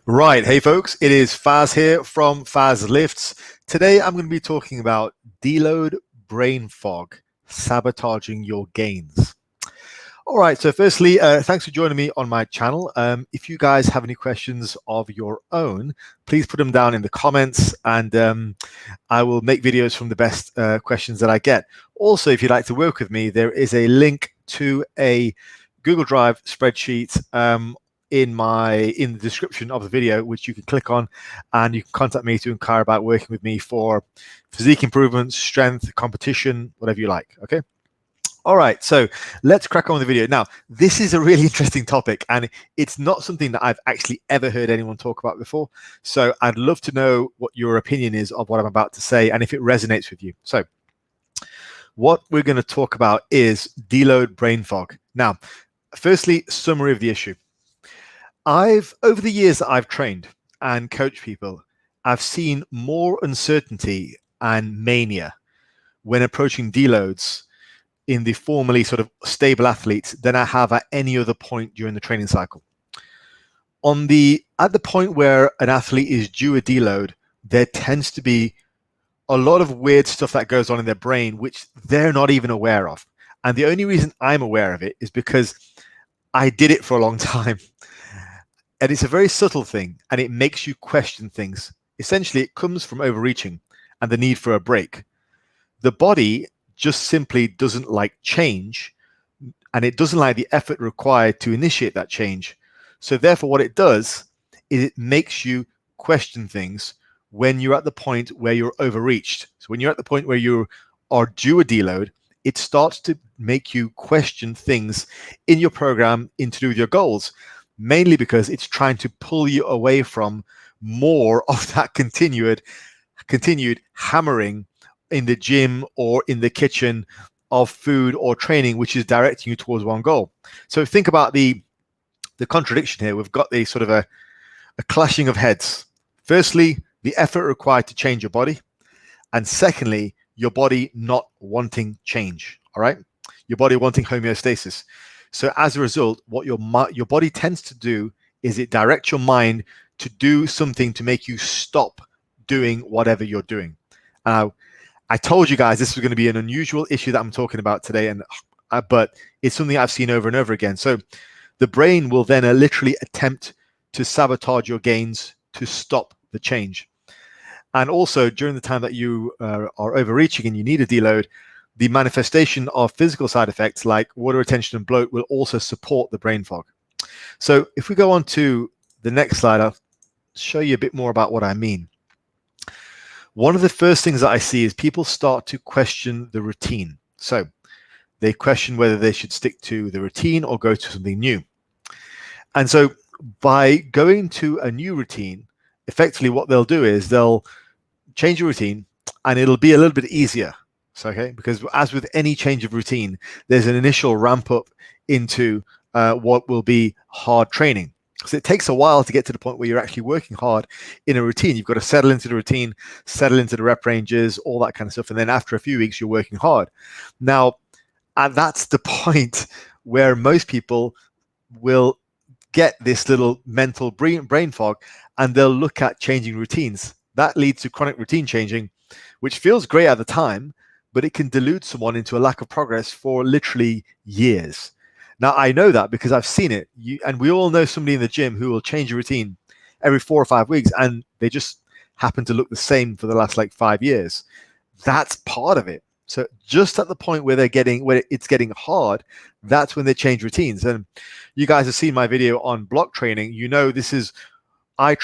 Right. Hey, folks, it is Faz here from Faz Lifts. Today, I'm going to be talking about deload brain fog, sabotaging your gains. All right. So firstly, thanks for joining me on my channel. If you guys have any questions of your own, please put them down in the comments and I will make videos from the best questions that I get. Also, if you'd like to work with me, there is a link to a Google Drive spreadsheet in the description of the video, which you can click on, and you can contact me to inquire about working with me for physique improvements, strength, competition, whatever you like. Okay. All right, so let's crack on with the video. Now, this is a really interesting topic, and it's not something that I've actually ever heard anyone talk about before. So I'd love to know what your opinion is of what I'm about to say and if it resonates with you. So what we're going to talk about is deload brain fog. Now, firstly, summary of the issue. Over the years that I've trained and coached people, I've seen more uncertainty and mania when approaching deloads in the formerly sort of stable athletes than I have at any other point during the training cycle. At the point where an athlete is due a deload, there tends to be a lot of weird stuff that goes on in their brain, which they're not even aware of. And the only reason I'm aware of it is because I did it for a long time. And it's a very subtle thing, and it makes you question things. Essentially, it comes from overreaching and the need for a break. The body just simply doesn't like change, and it doesn't like the effort required to initiate that change. So therefore, what it does is it makes you question things when you're at the point where you're overreached. So when you're at the point where you are due a deload, it starts to make you question things in your program to do with your goals, mainly because it's trying to pull you away from more of that continued hammering in the gym or in the kitchen of food or training, which is directing you towards one goal. So think about the contradiction here. We've got the sort of a clashing of heads. Firstly, the effort required to change your body. And secondly, your body not wanting change, all right? Your body wanting homeostasis. So as a result, what your body tends to do is it directs your mind to do something to make you stop doing whatever you're doing. I told you guys this was going to be an unusual issue that I'm talking about today, but it's something I've seen over and over again. So the brain will then literally attempt to sabotage your gains to stop the change. And also during the time that you are overreaching and you need a deload, the manifestation of physical side effects like water retention and bloat will also support the brain fog. So if we go on to the next slide, I'll show you a bit more about what I mean. One of the first things that I see is people start to question the routine. So they question whether they should stick to the routine or go to something new. And so by going to a new routine, effectively what they'll do is they'll change your routine and it'll be a little bit easier. So, okay, because as with any change of routine, there's an initial ramp up into what will be hard training. So it takes a while to get to the point where you're actually working hard in a routine. You've got to settle into the routine, settle into the rep ranges, all that kind of stuff. And then after a few weeks, you're working hard. Now, and that's the point where most people will get this little mental brain fog and they'll look at changing routines. That leads to chronic routine changing, which feels great at the time, but it can delude someone into a lack of progress for literally years. Now, I know that because I've seen it. And we all know somebody in the gym who will change a routine every 4 or 5 weeks, and they just happen to look the same for the last 5 years. That's part of it. So just at the point where it's getting hard, that's when they change routines. And you guys have seen my video on block training. You know, I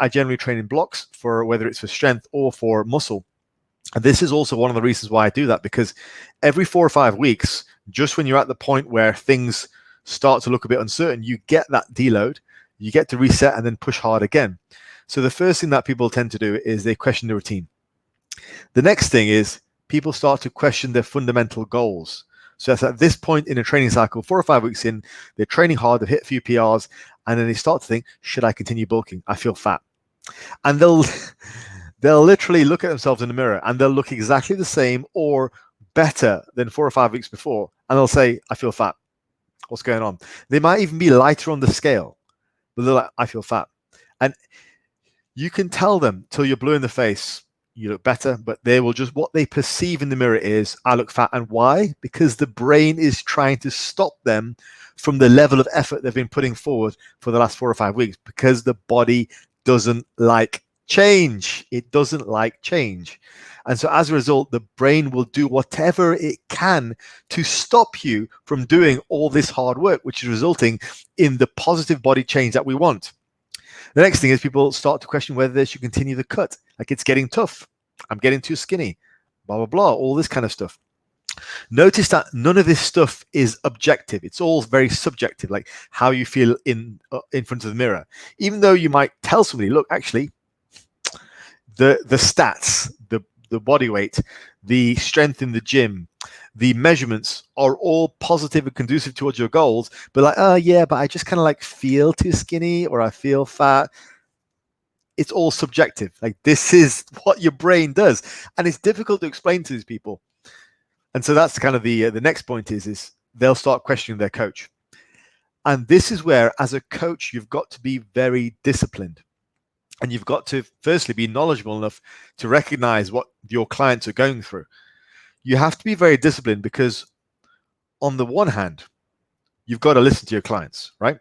generally train in blocks for whether it's for strength or for muscle. And this is also one of the reasons why I do that, because every 4 or 5 weeks, just when you're at the point where things start to look a bit uncertain, you get that deload, you get to reset and then push hard again. So the first thing that people tend to do is they question the routine. The next thing is people start to question their fundamental goals. So that's at this point in a training cycle, 4 or 5 weeks in, they're training hard, they've hit a few PRs, and then they start to think, should I continue bulking? I feel fat. And they'll literally look at themselves in the mirror and they'll look exactly the same or better than 4 or 5 weeks before. And they'll say, I feel fat. What's going on? They might even be lighter on the scale, but they're like, I feel fat. And you can tell them till you're blue in the face, you look better, but they will just, what they perceive in the mirror is, I look fat. And why? Because the brain is trying to stop them from the level of effort they've been putting forward for the last 4 or 5 weeks, because the body doesn't like change. It doesn't like change. And so as a result, the brain will do whatever it can to stop you from doing all this hard work, which is resulting in the positive body change that we want. The next thing is people start to question whether they should continue the cut. Like, it's getting tough. I'm getting too skinny, blah, blah, blah, all this kind of stuff. Notice that none of this stuff is objective. It's all very subjective, like how you feel in front of the mirror. Even though you might tell somebody, look, actually, the stats, the body weight, the strength in the gym, the measurements are all positive and conducive towards your goals, but like, oh yeah, but I just kind of like feel too skinny, or I feel fat. It's all subjective. Like, this is what your brain does, and it's difficult to explain to these people. And so that's kind of the next point is they'll start questioning their coach. And this is where, as a coach, you've got to be very disciplined. And you've got to, firstly, be knowledgeable enough to recognize what your clients are going through. You have to be very disciplined because, on the one hand, you've got to listen to your clients, right?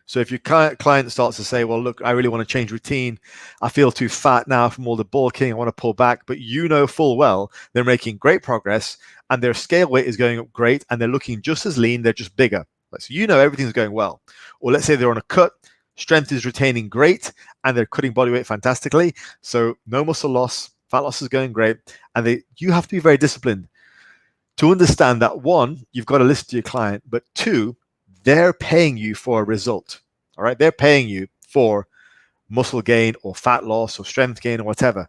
So if your client starts to say, well, look, I really want to change routine. I feel too fat now from all the bulking. I want to pull back. But you know full well they're making great progress and their scale weight is going up great and they're looking just as lean. They're just bigger. So you know everything's going well. Or let's say they're on a cut. Strength is retaining great and they're cutting body weight fantastically. So no muscle loss. Fat loss is going great. And you have to be very disciplined to understand that, one, you've got to listen to your client, but two, they're paying you for a result. All right. They're paying you for muscle gain or fat loss or strength gain or whatever.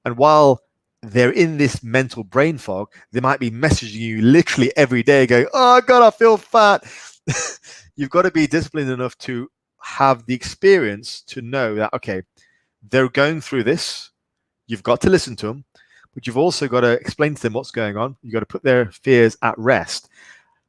And while they're in this mental brain fog, they might be messaging you literally every day going, oh God, I feel fat. You've got to be disciplined enough to have the experience to know that, okay, they're going through this. You've got to listen to them, but you've also got to explain to them what's going on. You've got to put their fears at rest.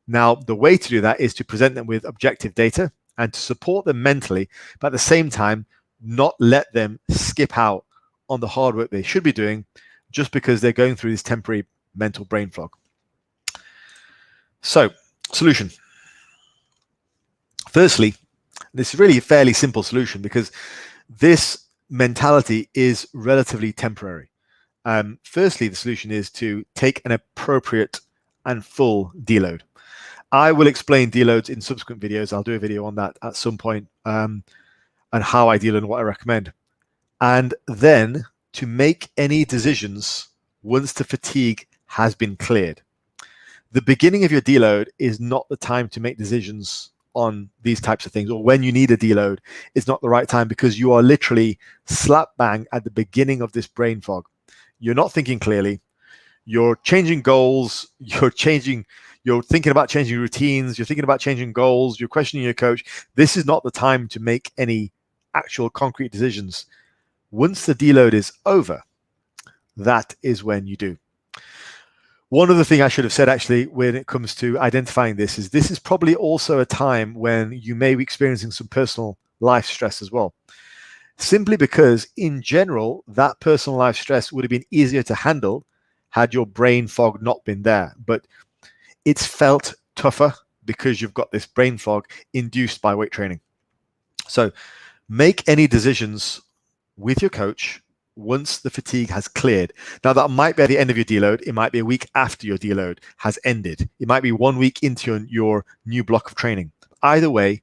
Now, the way to do that is to present them with objective data and to support them mentally, but at the same time, not let them skip out on the hard work they should be doing just because they're going through this temporary mental brain fog. So, solution. Firstly, this is really a fairly simple solution because this mentality is relatively temporary. Firstly, the solution is to take an appropriate and full deload. I will explain deloads in subsequent videos. I'll do a video on that at some point, and how I deload and what I recommend. And then to make any decisions once the fatigue has been cleared. The beginning of your deload is not the time to make decisions on these types of things, or when you need a deload, it's not the right time because you are literally slap bang at the beginning of this brain fog. You're not thinking clearly. You're changing goals. You're thinking about changing routines. You're thinking about changing goals. You're questioning your coach. This is not the time to make any actual concrete decisions. Once the deload is over, that is when you do. One other thing I should have said, actually, when it comes to identifying this is probably also a time when you may be experiencing some personal life stress as well. Simply because, in general, that personal life stress would have been easier to handle had your brain fog not been there. But it's felt tougher because you've got this brain fog induced by weight training. So make any decisions with your coach once the fatigue has cleared. Now, that might be at the end of your deload. It might be a week after your deload has ended. It might be 1 week into your new block of training. Either way,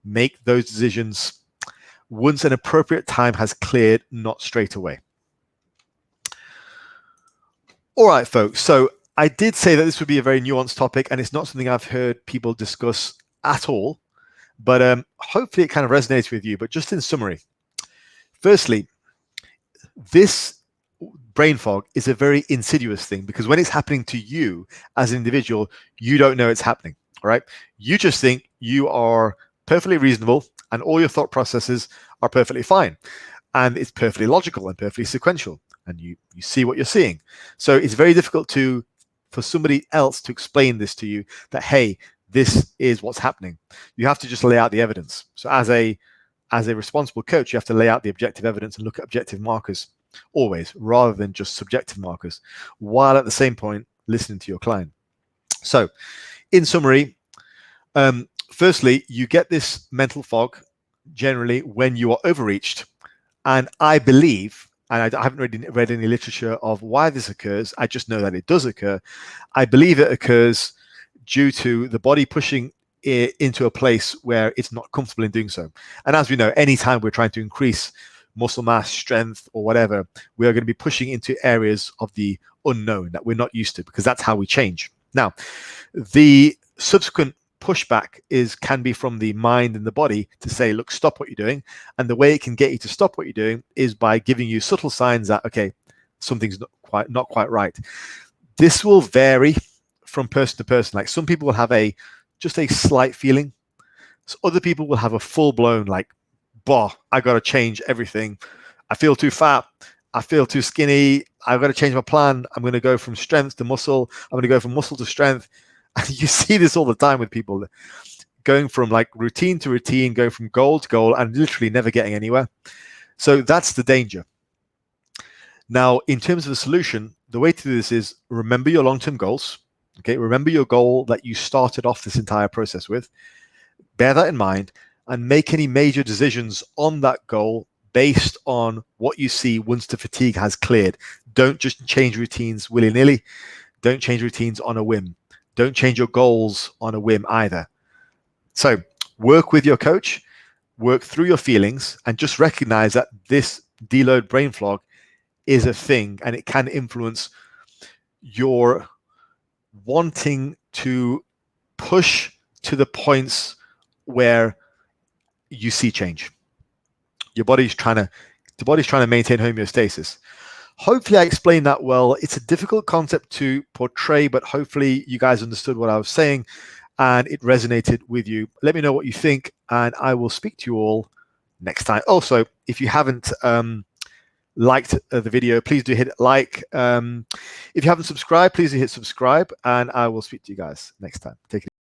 make those decisions once an appropriate time has cleared, not straight away. All right, folks. So I did say that this would be a very nuanced topic, and it's not something I've heard people discuss at all, but hopefully it kind of resonates with you. But just in summary, firstly, this brain fog is a very insidious thing because when it's happening to you as an individual, you don't know it's happening, all right? You just think you are perfectly reasonable and all your thought processes are perfectly fine. And it's perfectly logical and perfectly sequential. And you see what you're seeing. So it's very difficult for somebody else to explain this to you that, hey, this is what's happening. You have to just lay out the evidence. So as a as a responsible coach, you have to lay out the objective evidence and look at objective markers always, rather than just subjective markers, while at the same point listening to your client. So in summary, firstly, you get this mental fog generally when you are overreached. And I believe, and I haven't read any literature of why this occurs, I just know that it does occur. I believe it occurs due to the body pushing it into a place where it's not comfortable in doing so. And as we know, anytime we're trying to increase muscle mass, strength, or whatever, we are going to be pushing into areas of the unknown that we're not used to, because that's how we change. Now, the subsequent pushback can be from the mind and the body to say, look, stop what you're doing. And the way it can get you to stop what you're doing is by giving you subtle signs that, okay, something's not quite right. This will vary from person to person. Like, some people will have just a slight feeling. So other people will have a full-blown, like, I got to change everything. I feel too fat. I feel too skinny. I've got to change my plan. I'm going to go from strength to muscle. I'm going to go from muscle to strength. And you see this all the time with people going from like routine to routine, going from goal to goal, and literally never getting anywhere. So that's the danger. Now, in terms of the solution, the way to do this is remember your long-term goals. Okay, remember your goal that you started off this entire process with. Bear that in mind and make any major decisions on that goal based on what you see once the fatigue has cleared. Don't just change routines willy-nilly. Don't change routines on a whim. Don't change your goals on a whim either. So work with your coach, work through your feelings, and just recognize that this deload brain fog is a thing, and it can influence your wanting to push to the points where you see change. The body's trying to maintain homeostasis. Hopefully I explained that well. It's a difficult concept to portray, but hopefully you guys understood what I was saying and it resonated with you. Let me know what you think, and I will speak to you all next time. Also, if you haven't liked the video, please do hit like. If you haven't subscribed, please do hit subscribe, and I will speak to you guys next time. Take it easy.